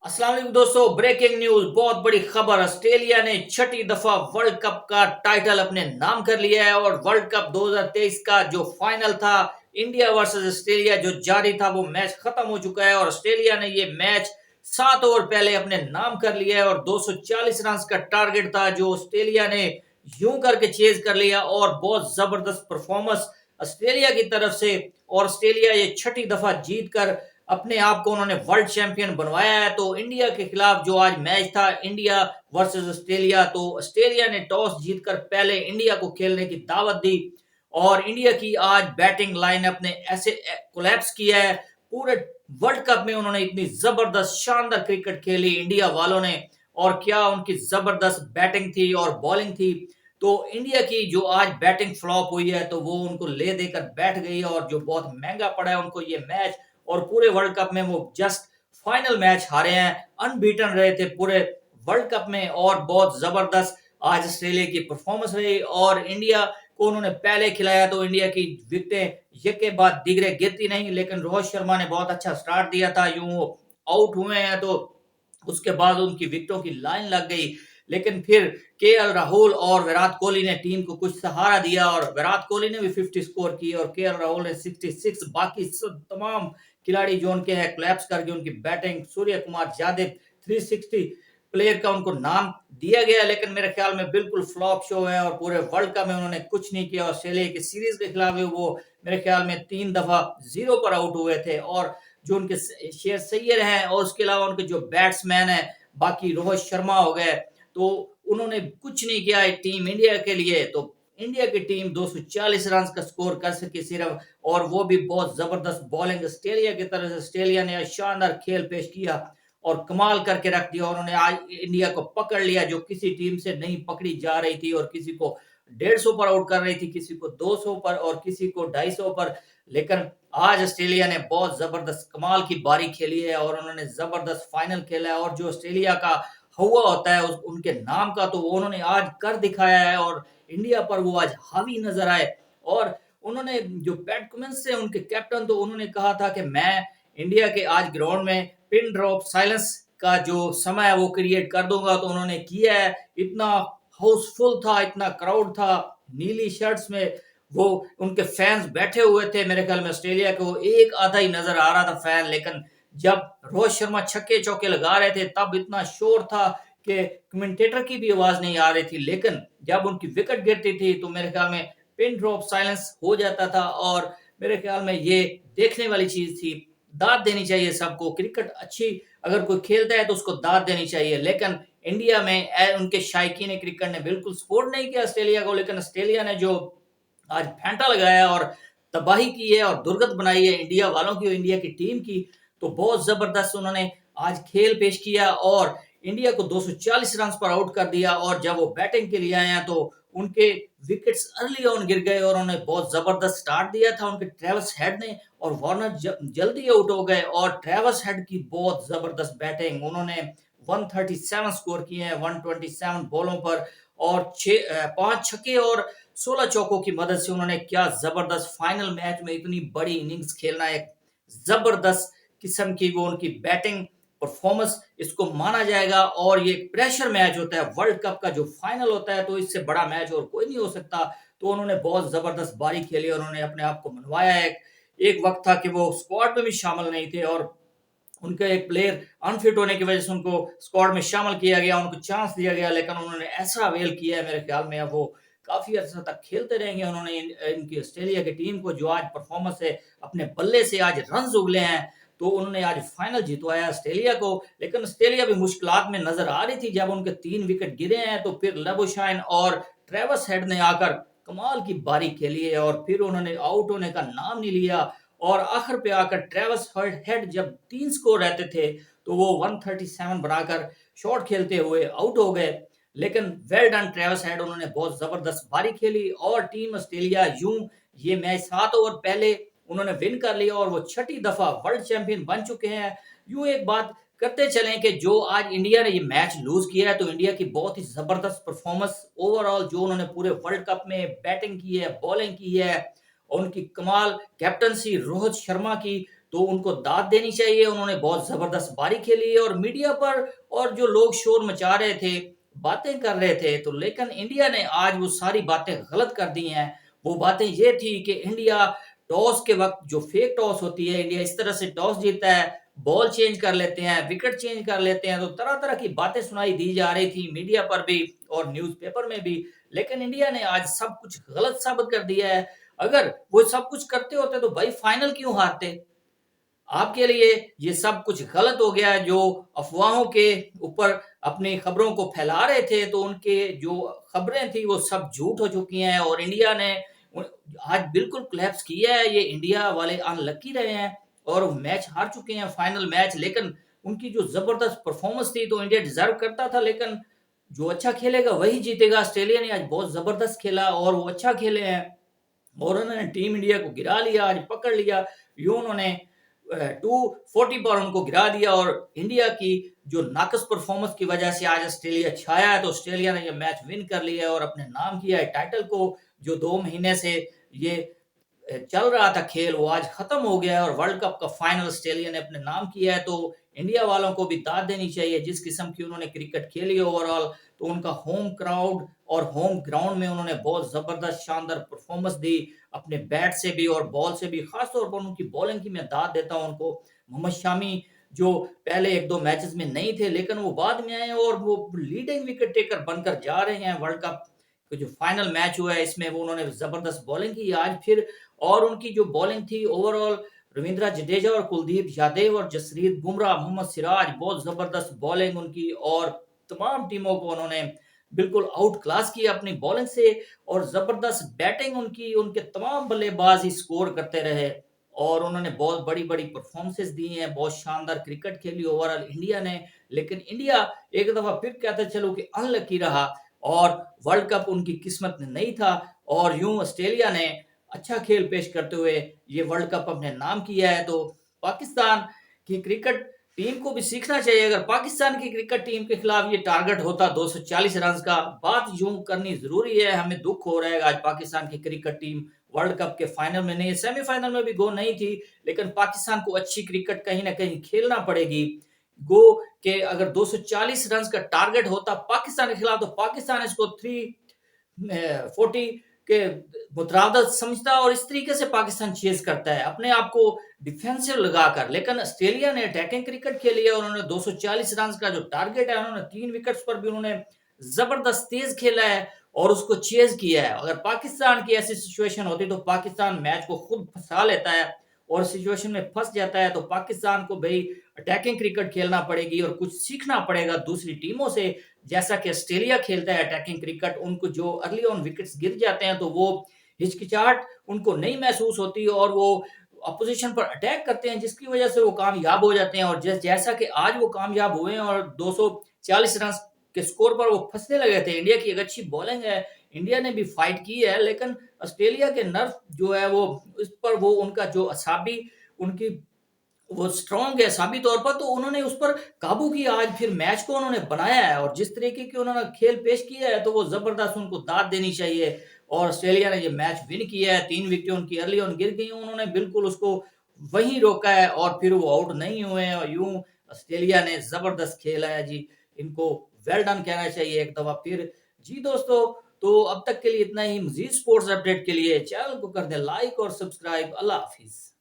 अस्सलाम वालेकुम दोस्तों, ब्रेकिंग न्यूज। बहुत बड़ी खबर, ऑस्ट्रेलिया ने छठी दफा वर्ल्ड कप का टाइटल अपने नाम कर लिया है और वर्ल्ड कप 2023 का जो फाइनल था इंडिया वर्सेस ऑस्ट्रेलिया जो जारी था वो मैच खत्म हो चुका है और ऑस्ट्रेलिया ने ये मैच 7 ओवर पहले अपने नाम कर लिया है और 240 रन का टारगेट था जो ऑस्ट्रेलिया ने यूं करके चेज कर लिया और बहुत जबरदस्त परफॉर्मेंस ऑस्ट्रेलिया की तरफ से। और ऑस्ट्रेलिया ये छठी दफा जीत कर अपने आप को उन्होंने वर्ल्ड चैंपियन बनवाया है। तो इंडिया के खिलाफ जो आज मैच था इंडिया वर्सेस ऑस्ट्रेलिया, तो ऑस्ट्रेलिया ने टॉस जीतकर पहले इंडिया को खेलने की दावत दी और इंडिया की आज बैटिंग लाइनअप ने ऐसे कोलैप्स किया है। पूरे वर्ल्ड कप में उन्होंने इतनी जबरदस्त शानदार क्रिकेट खेली इंडिया वालों ने, और क्या उनकी जबरदस्त बैटिंग थी और बॉलिंग थी। तो इंडिया की जो आज बैटिंग फ्लॉप हुई है तो वो उनको ले देकर बैठ गई और जो बहुत महंगा पड़ा है उनको ये मैच। और पूरे वर्ल्ड कप में वो जस्ट फाइनल मैच हारे हैं, अनबीटन रहे थे पूरे वर्ल्ड कप में। और बहुत जबरदस्त आज ऑस्ट्रेलिया की परफॉर्मेंस रही और इंडिया को उन्होंने पहले खिलाया तो इंडिया की विकेटें एक के बाद दिगरे गिरती नहीं, लेकिन रोहित शर्मा ने बहुत अच्छा स्टार्ट दिया था। यूं आउट हुए हैं तो उसके बाद उनकी विकेटों की लाइन लग गई, लेकिन फिर केएल राहुल और विराट कोहली ने टीम को कुछ सहारा दिया और विराट कोहली ने भी 50 स्कोर की और केएल राहुल ने 66। बाकी सब तमाम खिलाड़ी जो उनके हैं क्लैप्स करके उनकी बैटिंग, सूर्य कुमार यादव 360 प्लेयर का उनको नाम दिया गया, लेकिन मेरे ख्याल में बिल्कुल फ्लॉप शो है और पूरे वर्ल्ड कप में उन्होंने कुछ नहीं किया। ऑस्ट्रेलिया की सीरीज के खिलाफ वो मेरे ख्याल में 3 दफा 0 पर आउट हुए थे और जो उनके शेर सैयद हैं और उसके अलावा उनके जो बैट्समैन है बाकी रोहित शर्मा हो गए, तो उन्होंने कुछ नहीं किया है टीम इंडिया के लिए। तो इंडिया की टीम 240 रन का स्कोर कर सकी सिर्फ, और वो भी बहुत जबरदस्त बॉलिंग ऑस्ट्रेलिया की तरफ से। ऑस्ट्रेलिया ने शानदार खेल पेश किया और कमाल करके रख दिया। उन्होंने आज इंडिया को पकड़ लिया जो किसी टीम से नहीं पकड़ी जा रही थी और किसी को 150 पर आउट कर रही थी, किसी को 200 पर और किसी को 250 पर। लेकिन आज ऑस्ट्रेलिया ने बहुत जबरदस्त कमाल की बारी खेली है और उन्होंने जबरदस्त फाइनल खेला है और जो ऑस्ट्रेलिया का हुआ होता है उनके नाम का तो वो उन्होंने आज कर दिखाया है और इंडिया पर वो आज हावी नजर आए। और उन्होंने जो पैट कमिंस से उनके कैप्टन, तो उन्होंने कहा था कि मैं इंडिया के आज ग्राउंड में पिन ड्रॉप साइलेंस का जो समय है वो क्रिएट कर दूंगा, तो उन्होंने किया है। इतना हाउसफुल था, इतना क्राउड था, नीली शर्ट्स में वो उनके फैंस बैठे हुए थे। मेरे ख्याल में ऑस्ट्रेलिया को एक आधा ही नजर आ रहा था फैन, लेकिन जब रोहित शर्मा छक्के चौके लगा रहे थे तब इतना शोर था कि कमेंटेटर की भी आवाज नहीं आ रही थी। लेकिन जब उनकी विकेट गिरती थी तो मेरे ख्याल में पिन ड्रॉप साइलेंस हो जाता था और मेरे ख्याल में ये देखने वाली चीज थी। दाद देनी चाहिए सबको, क्रिकेट अच्छी अगर कोई खेलता है तो उसको दाद देनी चाहिए। लेकिन इंडिया में उनके शायकीन क्रिकेट ने बिल्कुल सपोर्ट नहीं किया ऑस्ट्रेलिया को, लेकिन ऑस्ट्रेलिया ने जो आज फेंटा लगाया और तबाही की है और दुर्गत बनाई है इंडिया वालों की और इंडिया की टीम की, तो बहुत जबरदस्त उन्होंने आज खेल पेश किया और इंडिया को 240 रन पर आउट कर दिया। और जब वो बैटिंग के लिए आए हैं तो उनके विकेट्स अर्ली ऑन गिर गए और उन्होंने बहुत जबरदस्त स्टार्ट दिया था उनके ट्रेविस हेड ने, और वार्नर जल्दी आउट हो गए और ट्रेविस हेड की बहुत जबरदस्त बैटिंग। उन्होंने 137 स्कोर किए हैं 127 बॉलों पर और 5 छक्के और 16 चौकों की मदद से उन्होंने क्या जबरदस्त फाइनल मैच में इतनी बड़ी इनिंग्स खेलना, एक जबरदस्त किस्म की वो उनकी बैटिंग परफॉर्मेंस इसको माना जाएगा। और ये प्रेशर मैच होता है वर्ल्ड कप का जो फाइनल होता है, तो इससे बड़ा मैच और कोई नहीं हो सकता। तो उन्होंने बहुत जबरदस्त बारी खेली और उन्होंने अपने आप को मनवाया है। एक वक्त था कि वो स्क्वाड में भी शामिल नहीं थे और उनका एक प्लेयर अनफिट होने की वजह से उनको स्क्वाड में शामिल किया गया, उनको चांस दिया गया, लेकिन उन्होंने ऐसा अवेल किया है मेरे ख्याल में अब वो काफी अर्सा तक खेलते रहेंगे। उन्होंने इनकी ऑस्ट्रेलिया की टीम को जो आज परफॉर्मेंस है अपने बल्ले से आज रन उगले हैं, तो उन्होंने आज फाइनल जितवाया ऑस्ट्रेलिया को। लेकिन ऑस्ट्रेलिया भी मुश्किलात में नजर आ रही थी जब उनके 3 विकेट गिरे हैं, तो फिर लबुशाइन और ट्रेविस हेड ने आकर कमाल की बारी खेली है और फिर उन्होंने आउट होने का नाम नहीं लिया। और आखिर पे आकर ट्रेविस हेड जब 3 स्कोर रहते थे तो वो 137 बनाकर शॉट खेलते हुए आउट हो गए। लेकिन वेल डन ट्रेविस हेड, उन्होंने बहुत जबरदस्त बारी खेली और टीम ऑस्ट्रेलिया यूं ये मैच 7 ओवर पहले उन्होंने विन कर लिया और वो छठी दफा वर्ल्ड चैंपियन बन चुके हैं। यूं एक बात करते चलें कि जो आज इंडिया ने ये मैच लूज किया है तो इंडिया की बहुत ही जबरदस्त परफॉर्मेंस ओवरऑल जो उन्होंने पूरे वर्ल्ड कप में बैटिंग की है, बॉलिंग की है, और उनकी कमाल कैप्टनसी रोहित शर्मा की, तो उनको दाद देनी चाहिए। उन्होंने बहुत जबरदस्त बारी खेली है और मीडिया पर और जो लोग शोर मचा रहे थे, बातें कर रहे थे, तो लेकिन इंडिया ने आज वो सारी बातें गलत कर दी हैं। वो बातें ये थी कि इंडिया टॉस के वक्त जो फेक टॉस होती है, इंडिया इस तरह से टॉस जीतता है, बॉल चेंज कर लेते हैं, विकेट चेंज कर लेते हैं, तो तरह तरह की बातें सुनाई दी जा रही थी मीडिया पर भी और न्यूज़पेपर में भी। लेकिन इंडिया ने आज सब कुछ गलत साबित कर दिया है। अगर वो सब कुछ करते होते तो भाई फाइनल क्यों हारते? आपके लिए ये सब कुछ गलत हो गया। जो अफवाहों के ऊपर अपनी खबरों को फैला रहे थे, तो उनके जो खबरें थी वो सब झूठ हो चुकी हैं और इंडिया ने आज बिल्कुल कोलैप्स किया है। ये इंडिया वाले अनलकी रहे हैं और मैच हार चुके हैं फाइनल मैच। लेकिन उनकी जो जबरदस्त परफॉर्मेंस थी तो इंडिया डिजर्व करता था, लेकिन जो अच्छा खेलेगा वही जीतेगा। ऑस्ट्रेलिया ने आज बहुत जबरदस्त खेला और वो अच्छा खेले हैं और उन्होंने टीम इंडिया को गिरा लिया, आज पकड़ लिया। यूं उन्होंने 240 पर उनको गिरा दिया और इंडिया की जो नाकस परफॉर्मेंस की वजह से आज ऑस्ट्रेलिया छाया है। तो ऑस्ट्रेलिया ने ये मैच विन कर लिया है और अपने नाम किया है टाइटल को। जो 2 महीने से ये चल रहा था खेल, वो आज खत्म हो गया है और वर्ल्ड कप का फाइनल ऑस्ट्रेलिया ने अपने नाम किया है। तो इंडिया वालों को भी दाद देनी चाहिए। जिस किस्म की उन्होंने क्रिकेट खेली ओवरऑल, तो उनका होम क्राउड और होम ग्राउंड में उन्होंने बहुत जबरदस्त शानदार परफॉर्मेंस दी, अपने बैट से भी और बॉल से भी। खास तौर पर उनकी बॉलिंग की मैं दाद देता हूं उनको। मोहम्मद शामी जो पहले 1-2 मैचेस में नहीं थे, लेकिन वो बाद में आए और वो लीडिंग विकेट टेकर बनकर जा रहे हैं। वर्ल्ड कप का जो फाइनल मैच हुआ है इसमें वो उन्होंने जबरदस्त बॉलिंग की आज फिर। और उनकी जो बॉलिंग थी ओवरऑल, रविंद्र जडेजा और कुलदीप यादव और जसप्रीत बुमराह, मोहम्मद सिराज, बहुत जबरदस्त बॉलिंग उनकी और तमाम टीमों को उन्होंने बिल्कुल आउट क्लास किया अपनी बॉलिंग से। और जबरदस्त बैटिंग उनकी, उनके तमाम बल्लेबाज ही स्कोर करते रहे और उन्होंने बहुत बड़ी बड़ी परफॉर्मेंसेस दी हैं, बहुत शानदार क्रिकेट खेली ओवरऑल इंडिया ने। लेकिन इंडिया एक दफा फिर कहते चलो कि अनलकी रहा और वर्ल्ड कप उनकी किस्मत में नहीं था और यूं ऑस्ट्रेलिया ने अच्छा खेल पेश करते हुए ये वर्ल्ड कप अपने नाम किया है। तो पाकिस्तान की क्रिकेट टीम को भी सीखना चाहिए। अगर पाकिस्तान की क्रिकेट टीम के खिलाफ ये टारगेट होता 240 रन का, बात यूं करनी जरूरी है। हमें दुख हो रहा है आज पाकिस्तान की क्रिकेट टीम वर्ल्ड कप के फाइनल में नहीं, सेमीफाइनल में भी गो नहीं थी। लेकिन पाकिस्तान को अच्छी क्रिकेट कहीं ना कहीं खेलना पड़ेगी। गो के अगर 240 रन का टारगेट होता पाकिस्तान के खिलाफ, तो पाकिस्तान इसको 340 के मुतरादत समझता और इस तरीके से पाकिस्तान चेज करता है अपने आप को डिफेंसिव लगाकर। लेकिन ऑस्ट्रेलिया ने अटैकिंग क्रिकेट खेली है और उन्होंने 240 रन का जो टारगेट है, उन्होंने 3 विकेट्स पर भी उन्होंने जबरदस्त तेज खेला है और उसको चेज किया है। अगर पाकिस्तान की ऐसी सिचुएशन होती तो पाकिस्तान मैच को खुद फंसा लेता है और सिचुएशन में फंस जाता है। तो पाकिस्तान को भाई अटैकिंग क्रिकेट खेलना पड़ेगी और कुछ सीखना पड़ेगा दूसरी टीमों से। जैसा कि ऑस्ट्रेलिया खेलता है अटैकिंग क्रिकेट, उनको जो अर्ली ऑन विकेट्स गिर जाते हैं तो वो हिचकिचाहट उनको नहीं महसूस होती और वो अपोजिशन पर अटैक करते हैं, जिसकी वजह से वो कामयाब हो जाते हैं। और जैसा कि आज वो कामयाब हुए हैं और 240 रन के स्कोर पर वो फंसने लगे थे। इंडिया की एक अच्छी बॉलिंग है, इंडिया ने भी फाइट की है, लेकिन ऑस्ट्रेलिया के नर्व जो है वो इस पर वो उनका जो असाबी उनकी वो स्ट्रांग है असाबी तौर पर, तो उन्होंने उस पर काबू किया। आज फिर मैच को उन्होंने बनाया है और जिस तरीके की उन्होंने खेल पेश किया है तो वो जबरदस्त, उनको दाद देनी चाहिए। और ऑस्ट्रेलिया ने ये मैच विन किया है। 3 विकेट उनकी अर्ली ऑन गिर गई, उन्होंने बिल्कुल उसको वहीं रोका है और फिर वो आउट नहीं हुए हैं। और यूं ऑस्ट्रेलिया ने जबरदस्त खेला है जी, इनको वेल डन कहना चाहिए एक दफा फिर। जी दोस्तों, तो अब तक के लिए इतना ही। मजीद स्पोर्ट्स अपडेट के लिए चैनल को कर दे लाइक और सब्सक्राइब। अल्लाह हाफिज।